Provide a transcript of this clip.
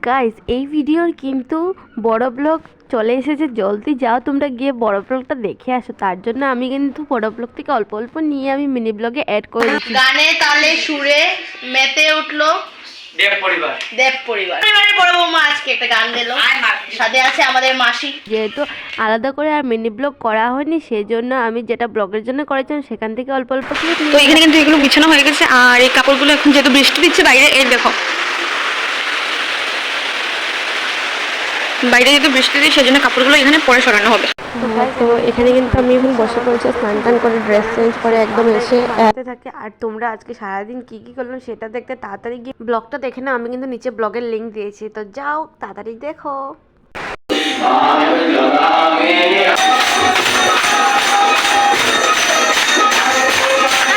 Guys এই ভিডিওর কিন্তু বড় ব্লগ চলে এসেছে, জলদি যাও তোমরা গিয়ে বড় ব্লগটা দেখে আসো। তার জন্য আমি কিন্তু বড় ব্লগ থেকে অল্প অল্প নিয়ে আমি মিনি ব্লগে অ্যাড করে দিচ্ছি। গানে তালে সুরে মেতে উঠলো দেব পরিবারের বড় বৌমা আজকে একটা গান দিল, সাথে আছে আমাদের মাসি। যেহেতু আলাদা করে আর মিনি ব্লগ করা হয়নি, সেই জন্য আমি যেটা ব্লগের জন্য করেছিলাম সেখান থেকে অল্প অল্প ক্লিপ নিয়ে। তো এখানে কিন্তু এগুলো বিছানো হয়ে গেছে, আর এই কাপড়গুলো এখন যেহেতু বৃষ্টি দিচ্ছে বাইরে, এই দেখো বাইরে যেহেতু বৃষ্টি দিচ্ছে সেজন্য কাপড়গুলো এখানে পরে সরানো হবে। তো এখানে কিন্তু আমি এখন বসে পড়েছি, স্নান টান করে ড্রেস চেঞ্জ করে একদম এসে থাকে। আর তোমরা আজকে সারাদিন কি কি করলাম সেটা দেখতে তাড়াতাড়ি গিয়ে ব্লগটা দেখে নাও। আমি কিন্তু নিচে ব্লগের লিঙ্ক দিয়েছি, তো যাও তাড়াতাড়ি দেখো।